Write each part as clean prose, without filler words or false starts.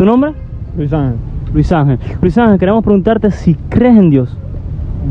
¿Tu nombre? Luis Ángel. Luis Ángel. Luis Ángel, queremos preguntarte si crees en Dios.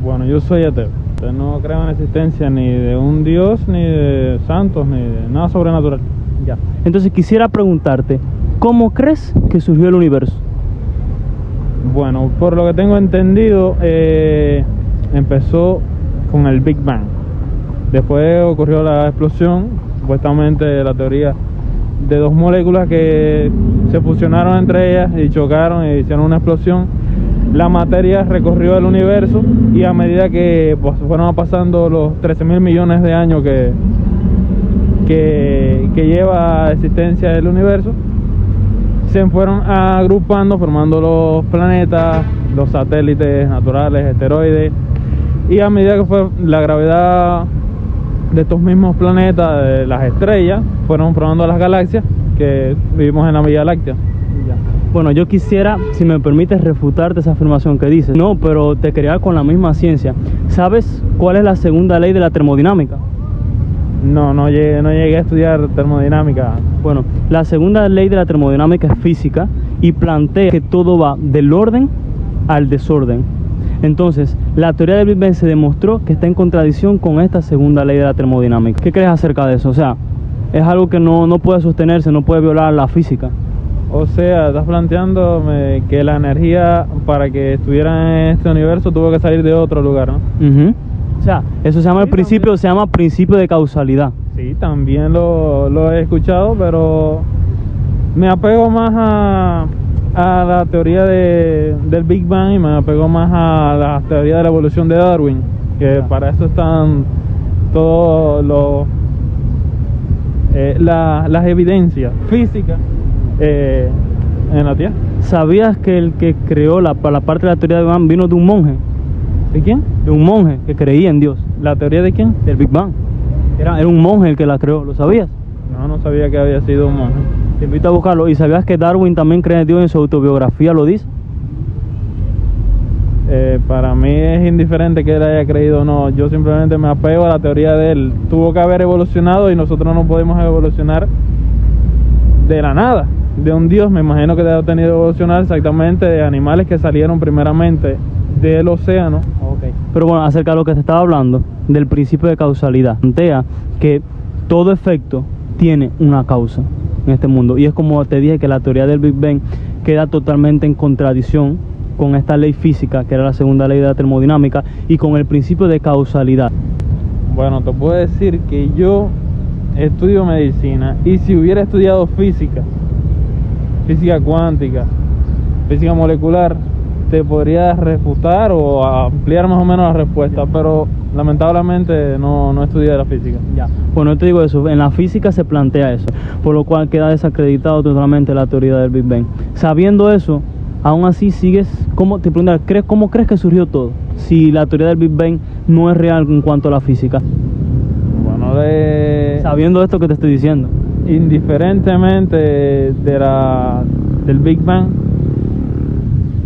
Bueno, yo soy ateo. No creo en la existencia ni de un Dios, ni de santos, ni de nada sobrenatural. Ya. Entonces quisiera preguntarte, ¿cómo crees que surgió el universo? Bueno, por lo que tengo entendido, empezó con el Big Bang. Después ocurrió la explosión, supuestamente la teoría de dos moléculas que se fusionaron entre ellas y chocaron y hicieron una explosión. La materia recorrió el universo y a medida que fueron pasando los 13.000 millones de años que lleva existencia el universo, se fueron agrupando, formando los planetas, los satélites naturales, asteroides, y a medida que fue la gravedad de estos mismos planetas, de las estrellas, fueron formando las galaxias que vivimos en la Vía Láctea. Ya. Bueno, yo quisiera, si me permites, refutarte esa afirmación que dices. No, pero te quería con la misma ciencia. ¿Sabes cuál es la segunda ley de la termodinámica? No llegué a estudiar termodinámica. Bueno, la segunda ley de la termodinámica es física y plantea que todo va del orden al desorden. Entonces, la teoría del Big Bang se demostró que está en contradicción con esta segunda ley de la termodinámica. ¿Qué crees acerca de eso? O sea, es algo que no puede sostenerse, no puede violar la física. O sea, estás planteándome que la energía para que estuviera en este universo tuvo que salir de otro lugar, ¿no? O sea, eso se llama se llama principio de causalidad. Sí, también lo he escuchado, pero me apego más a la teoría del Big Bang y me apego más a la teoría de la evolución de Darwin, que para eso están todos las evidencias físicas en la Tierra. ¿Sabías que el que creó la parte de la teoría del Big Bang vino de un monje? ¿De quién? De un monje que creía en Dios. ¿La teoría de quién? Del Big Bang. Era un monje el que la creó, ¿lo sabías? No sabía que había sido un monje. Te invito a buscarlo. ¿Y sabías que Darwin también cree en Dios? En su autobiografía lo dice. Para mí es indiferente que él haya creído o no. Yo simplemente me apego a la teoría de él. Tuvo que haber evolucionado y nosotros no podemos evolucionar de la nada. De un Dios, me imagino que debe haber tenido que evolucionar exactamente de animales que salieron primeramente del océano. Okay. Pero bueno, acerca de lo que te estaba hablando, del principio de causalidad, plantea que todo efecto tiene una causa en este mundo. Y es como te dije que la teoría del Big Bang queda totalmente en contradicción con esta ley física, que era la segunda ley de la termodinámica, y con el principio de causalidad. Bueno, te puedo decir que yo estudio medicina y si hubiera estudiado física cuántica, física molecular, te podría refutar o ampliar más o menos la respuesta, pero lamentablemente no estudié la física. Ya. Bueno, yo te digo eso, en la física se plantea eso, por lo cual queda desacreditado totalmente la teoría del Big Bang. Sabiendo eso, aún así sigues, ¿cómo crees que surgió todo? Si la teoría del Big Bang no es real en cuanto a la física. Bueno, sabiendo esto que te estoy diciendo. Indiferentemente del Big Bang,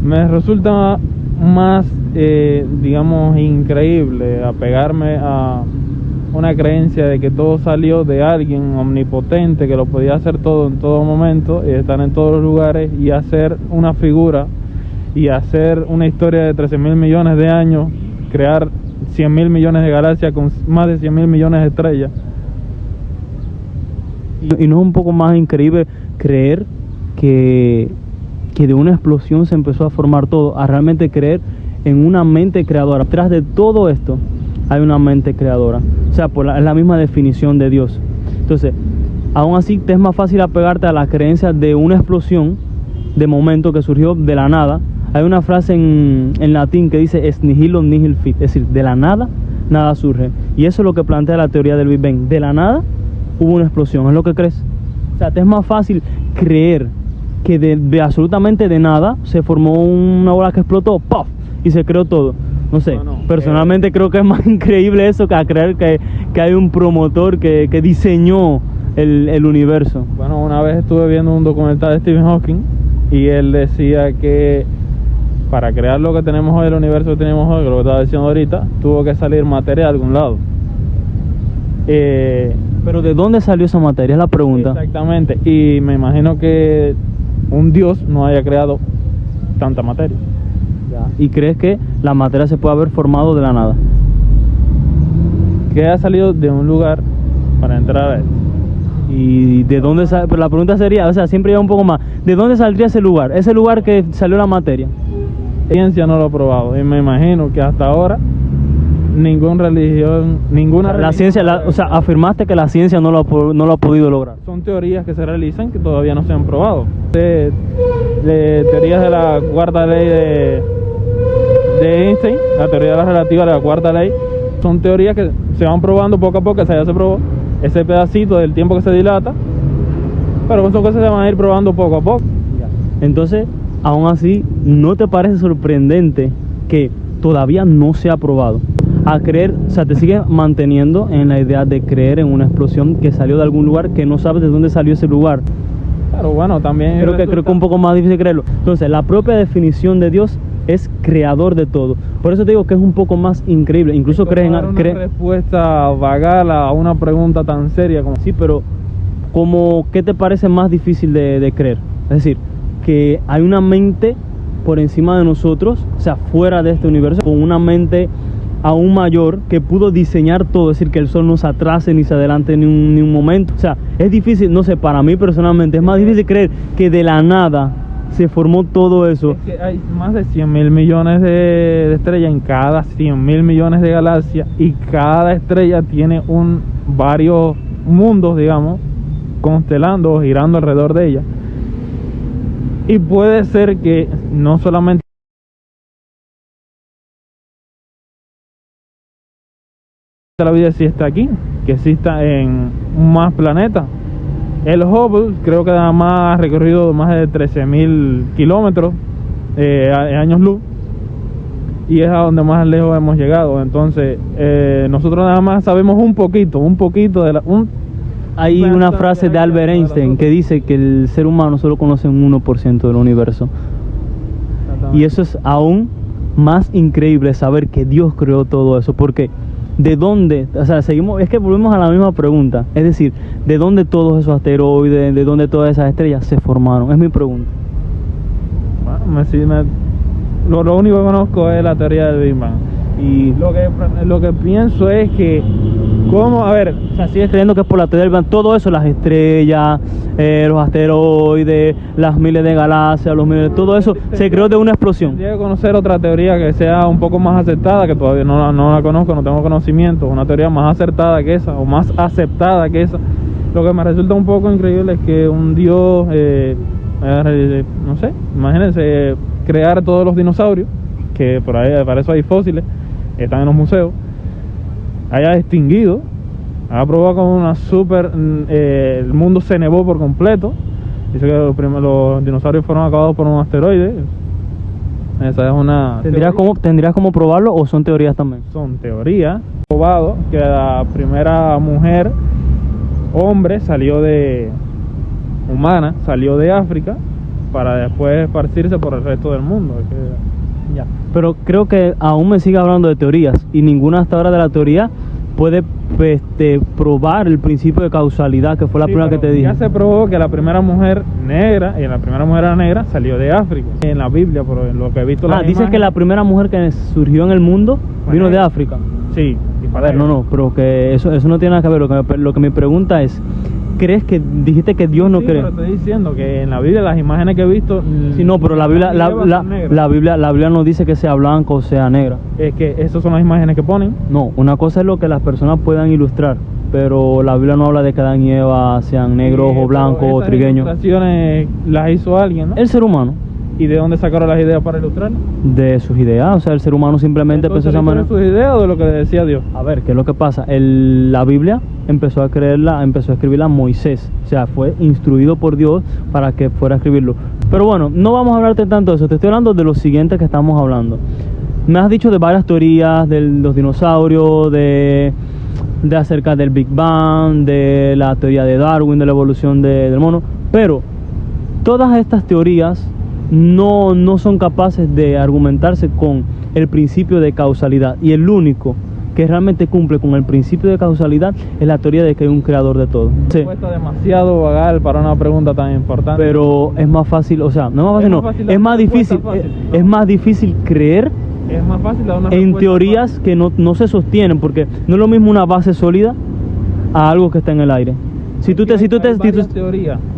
me resulta más, digamos, increíble apegarme a una creencia de que todo salió de alguien omnipotente que lo podía hacer todo en todo momento y estar en todos los lugares y hacer una figura y hacer una historia de 13.000 millones de años, crear 100.000 millones de galaxias con más de 100.000 millones de estrellas. ¿Y no es un poco más increíble creer que de una explosión se empezó a formar todo, a realmente creer en una mente creadora? Detrás de todo esto hay una mente creadora, o sea, es la misma definición de Dios. Entonces, aún así te es más fácil apegarte a la creencia de una explosión de momento que surgió de la nada. Hay una frase en latín que dice "ex nihilo nihil fit", es decir, de la nada, nada surge. Y eso es lo que plantea la teoría del Big Bang. De la nada hubo una explosión, ¿es lo que crees? O sea, te es más fácil creer que de absolutamente de nada se formó una bola que explotó, ¡puff!, y se creó todo. No sé, personalmente creo que es más increíble eso que a creer que hay un promotor que diseñó el universo. Bueno, una vez estuve viendo un documental de Stephen Hawking y él decía que para crear lo que tenemos hoy, el universo que tenemos hoy, que lo que estaba diciendo ahorita, tuvo que salir materia de algún lado. Pero ¿de dónde salió esa materia? Es la pregunta. Exactamente, y me imagino que un Dios no haya creado tanta materia. ¿Y crees que la materia se puede haber formado de la nada? Que ha salido de un lugar para entrar a esto. ¿Y de dónde sale? Pero la pregunta sería, o sea, siempre lleva un poco más. ¿De dónde saldría ese lugar? Ese lugar que salió la materia. La ciencia no lo ha probado y me imagino que hasta ahora ninguna religión. La ciencia, o sea, afirmaste que la ciencia no lo ha podido lograr. Son teorías que se realizan que todavía no se han probado. De teorías de la cuarta ley de Einstein, la teoría de la relativa de la cuarta ley, son teorías que se van probando poco a poco. Esa ya se probó, ese pedacito del tiempo que se dilata, pero son cosas que se van a ir probando poco a poco. Entonces, aún así, ¿no te parece sorprendente que todavía no se ha probado? A creer, o sea, te sigues manteniendo en la idea de creer en una explosión que salió de algún lugar que no sabes de dónde salió ese lugar. Pero bueno, también creo que es un poco más difícil creerlo. Entonces, la propia definición de Dios es creador de todo. Por eso te digo que es un poco más increíble. Incluso crees en una respuesta vagal a una pregunta tan seria como sí, pero ¿qué te parece más difícil de creer? Es decir, que hay una mente por encima de nosotros, o sea, fuera de este universo, con una mente aún mayor que pudo diseñar todo, es decir, que el sol no se atrase ni se adelante ni un momento. O sea, es difícil, no sé, para mí personalmente es más difícil creer que de la nada se formó todo eso. Es que hay más de 100.000 millones de estrellas en cada 100.000 millones de galaxias, y cada estrella tiene varios mundos, digamos, constelando o girando alrededor de ella. Y puede ser que no solamente la vida exista aquí, que exista en más planetas. El Hubble creo que nada más ha recorrido más de 13.000 kilómetros años luz, y es a donde más lejos hemos llegado. Entonces nosotros nada más sabemos un poquito de hay una frase de Albert Einstein que dice que el ser humano solo conoce un 1% del universo, y eso es aún más increíble, saber que Dios creó todo eso. Porque ¿de dónde? O sea, es que volvemos a la misma pregunta. Es decir, ¿de dónde todos esos asteroides, de dónde todas esas estrellas se formaron? Es mi pregunta. Bueno, lo único que conozco es la teoría del Big Bang. Y lo que pienso es que, ¿cómo? A ver, o sea, sigues creyendo que es por la teoría del Big Bang, todo eso, las estrellas, los asteroides, las miles de galaxias, todo eso se creó de una explosión. Tendría que conocer otra teoría que sea un poco más aceptada, que todavía no la conozco, no tengo conocimiento. Una teoría más acertada que esa, o más aceptada que esa. Lo que me resulta un poco increíble es que un Dios, no sé, imagínense crear todos los dinosaurios, que por ahí, para eso hay fósiles, están en los museos, haya extinguido, ha probado con una el mundo se nevó por completo. Dice que los dinosaurios fueron acabados por un asteroide. Esa es una ¿Tendrías cómo probarlo, o son teorías también? Son teorías. Probado que la primera mujer hombre humana salió de África para después esparcirse por el resto del mundo. Ya. Pero creo que aún me sigue hablando de teorías, y ninguna hasta ahora de la teoría puede probar el principio de causalidad, que fue la primera que te dije. Ya se probó que la primera mujer negra, y la primera mujer negra salió de África. En la Biblia, por lo que he visto. Dices que la primera mujer que surgió en el mundo vino de África. Sí. A ver, no, pero que eso no tiene nada que ver. Lo que mi pregunta es, ¿crees que dijiste que Dios no cree? Pero estoy diciendo que en la Biblia las imágenes que he visto. Sí, no, pero la Biblia no dice que sea blanco o sea negra. Es que esas son las imágenes que ponen. No, una cosa es lo que las personas puedan ilustrar, pero la Biblia no habla de que Adán y Eva sean negros o blancos o trigueños. Las ilustraciones las hizo alguien, ¿no? El ser humano. ¿Y de dónde sacaron las ideas para ilustrar? De sus ideas, o sea, el ser humano simplemente empezó a esa manera. ¿De sus ideas o de lo que le decía Dios? A ver, ¿qué es lo que pasa? La Biblia empezó a escribirla Moisés, o sea, fue instruido por Dios para que fuera a escribirlo. Pero bueno, no vamos a hablarte tanto de eso, te estoy hablando de lo siguiente que estamos hablando. Me has dicho de varias teorías, de los dinosaurios, de acerca del Big Bang, de la teoría de Darwin, de la evolución del mono, pero todas estas teorías no son capaces de argumentarse con el principio de causalidad, y el único que realmente cumple con el principio de causalidad es la teoría de que hay un creador de todo. Sí. Respuesta demasiado vagal para una pregunta tan importante. Pero es más fácil, o sea, no es más fácil, es más difícil, es más difícil creer es más fácil dar una en respuesta teorías fácil. que no se sostienen, porque no es lo mismo una base sólida a algo que está en el aire.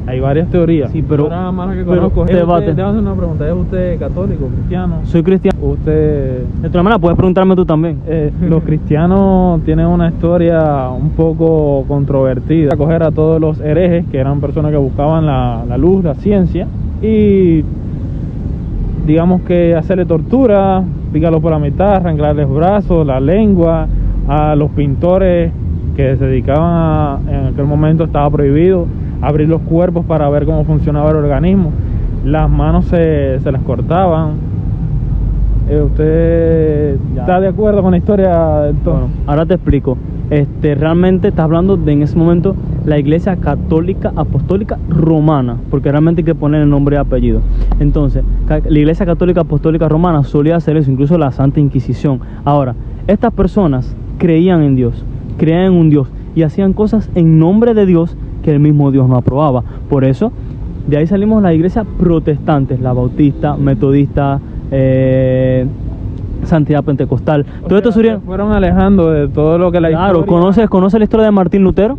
Hay varias teorías. Sí, pero nada más que conozco. debate. Déjame hacer una pregunta. ¿Es usted católico, cristiano? Soy cristiano. Usted... De otra manera, puedes preguntarme tú también. Los cristianos tienen una historia un poco controvertida. Acoger a todos los herejes, que eran personas que buscaban la luz, la ciencia, y digamos que hacerle tortura, picarlo por la mitad, arrancarles brazos, la lengua, a los pintores que se dedicaban en aquel momento estaba prohibido abrir los cuerpos para ver cómo funcionaba el organismo. Las manos se las cortaban. ¿Usted está de acuerdo con la historia del todo? Bueno, ahora te explico. Realmente estás hablando de en ese momento la Iglesia Católica Apostólica Romana, porque realmente hay que poner el nombre y apellido. Entonces, la Iglesia Católica Apostólica Romana solía hacer eso, incluso la Santa Inquisición. Ahora, estas personas creían en Dios, creían en un Dios y hacían cosas en nombre de Dios que el mismo Dios no aprobaba. Por eso, de ahí salimos las iglesias protestantes, la bautista, metodista, Santidad Pentecostal. Todo esto se fueron alejando de todo lo que la historia... Claro, ¿conoces la historia de Martín Lutero?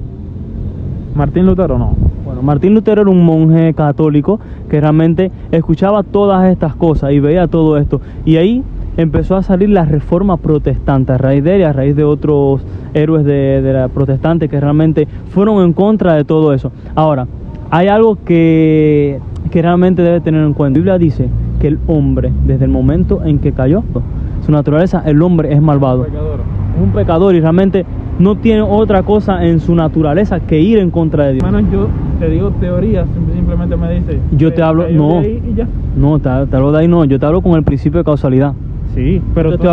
Martín Lutero no. Bueno, Martín Lutero era un monje católico que realmente escuchaba todas estas cosas y veía todo esto. Y ahí empezó a salir la reforma protestante a raíz de él y a raíz de otros héroes de la protestante que realmente fueron en contra de todo eso. Ahora, hay algo que realmente debe tener en cuenta. La Biblia dice que el hombre, desde el momento en que cayó, su naturaleza, el hombre es malvado. Es un pecador y realmente no tiene otra cosa en su naturaleza que ir en contra de Dios. Hermano, yo te digo teorías, simplemente me dice. Yo te hablo, no, no, te hablo de ahí, no, yo te hablo con el principio de causalidad. Sí, pero no te estoy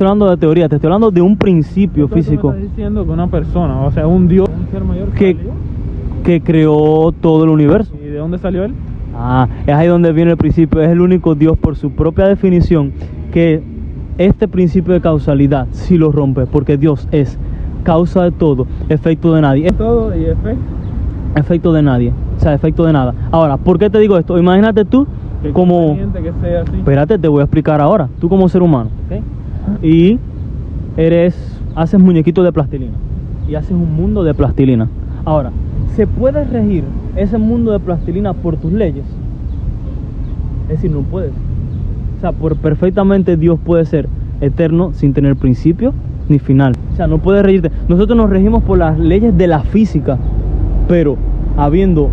hablando de teoría, te estoy hablando de un principio físico. Me estás diciendo que una persona, o sea, un Dios, un ser mayor que creó todo el universo. ¿Y de dónde salió él? Es ahí donde viene el principio. Es el único Dios, por su propia definición, que este principio de causalidad sí lo rompe, porque Dios es causa de todo, efecto de nadie. Todo y efecto de nadie, o sea, efecto de nada. Ahora, ¿por qué te digo esto? Imagínate tú como... Que sea así. Espérate, te voy a explicar ahora. Tú como ser humano, ¿okay? Y haces muñequitos de plastilina y haces un mundo de plastilina. Ahora, ¿se puede regir ese mundo de plastilina por tus leyes? Es decir, no puedes. O sea, perfectamente Dios puede ser eterno sin tener principio ni final. O sea, no puedes regirte. Nosotros nos regimos por las leyes de la física, pero habiendo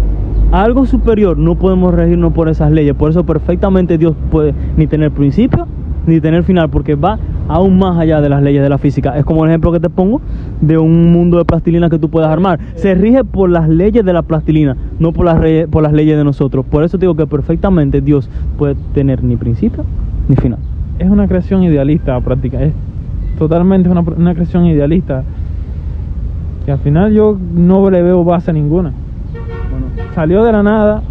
algo superior no podemos regirnos por esas leyes. Por eso perfectamente Dios puede ni tener principio ni tener final, porque va aún más allá de las leyes de la física. Es como el ejemplo que te pongo de un mundo de plastilina que tú puedas armar. Se rige por las leyes de la plastilina, no por las leyes de nosotros. Por eso digo que perfectamente Dios puede tener ni principio ni final. Es una creación idealista práctica, es totalmente una creación idealista que al final yo no le veo base ninguna. Salió de la nada,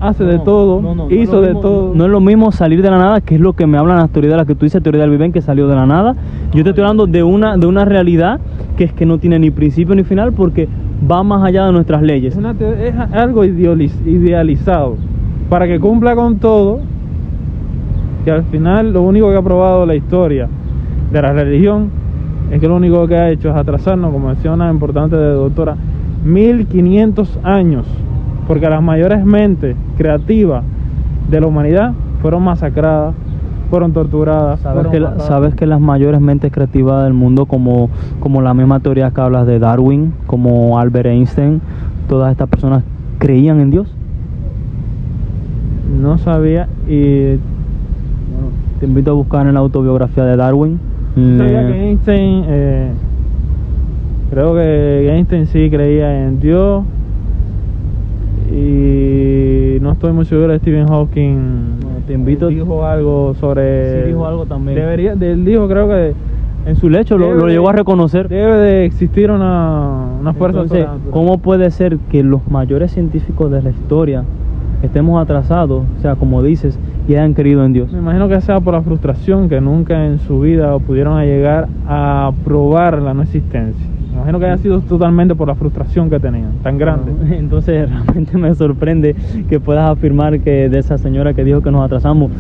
hace de todo, hizo de todo. No es lo mismo salir de la nada, que es lo que me hablan las teorías de las que tú dices, teoría del Big Bang, que salió de la nada. Yo te estoy hablando de una realidad que es que no tiene ni principio ni final, porque va más allá de nuestras leyes. Es algo idealizado para que cumpla con todo, que al final lo único que ha probado la historia de la religión es que lo único que ha hecho es atrasarnos, como decía una importante doctora, 1500 años, porque las mayores mentes creativas de la humanidad fueron masacradas, fueron torturadas. ¿Sabes que las mayores mentes creativas del mundo, como la misma teoría que hablas de Darwin, como Albert Einstein, todas estas personas creían en Dios? No sabía, y bueno, te invito a buscar en la autobiografía de Darwin. Sabía que Einstein, creo que Einstein sí creía en Dios, y no estoy muy seguro de Stephen Hawking. Bueno, te invito. Dijo algo sobre. Sí, dijo algo también. Él dijo, creo que en su lecho lo llegó a reconocer. Debe de existir una fuerza. Entonces, ¿cómo puede ser que los mayores científicos de la historia estemos atrasados? O sea, como dices, y hayan creído en Dios. Me imagino que sea por la frustración que nunca en su vida pudieron llegar a probar la no existencia. Me imagino que haya sido totalmente por la frustración que tenían, tan grande. Entonces realmente me sorprende que puedas afirmar que de esa señora que dijo que nos atrasamos,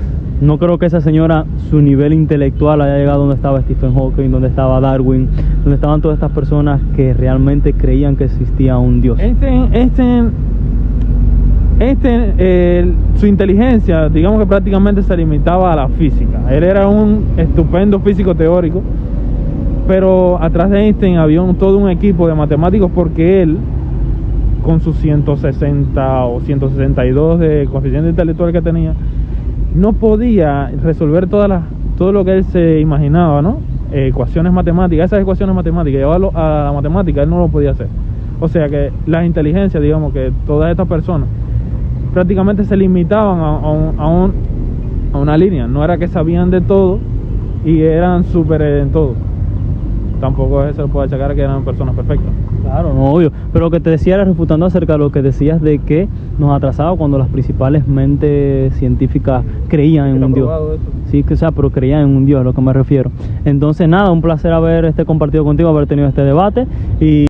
no creo que esa señora, su nivel intelectual haya llegado donde estaba Stephen Hawking, donde estaba Darwin, donde estaban todas estas personas que realmente creían que existía un Dios. Su inteligencia, digamos que prácticamente se limitaba a la física. Él era un estupendo físico teórico, pero atrás de Einstein había todo un equipo de matemáticos, porque él, con sus 160 o 162 de coeficiente intelectual que tenía, no podía resolver todo lo que él se imaginaba, ¿no? Ecuaciones matemáticas, esas ecuaciones matemáticas, llevarlo a la matemática, él no lo podía hacer. O sea que las inteligencias, digamos que todas estas personas prácticamente se limitaban a una línea. No era que sabían de todo y eran súper en todo. Tampoco se le puede achacar que eran personas perfectas. Claro, no, obvio. Pero lo que te decía era refutando acerca de lo que decías de que nos atrasaba cuando las principales mentes científicas creían en un Dios. Sí, que pero creían en un Dios, a lo que me refiero. Entonces, nada, un placer haber compartido contigo, haber tenido este debate. Y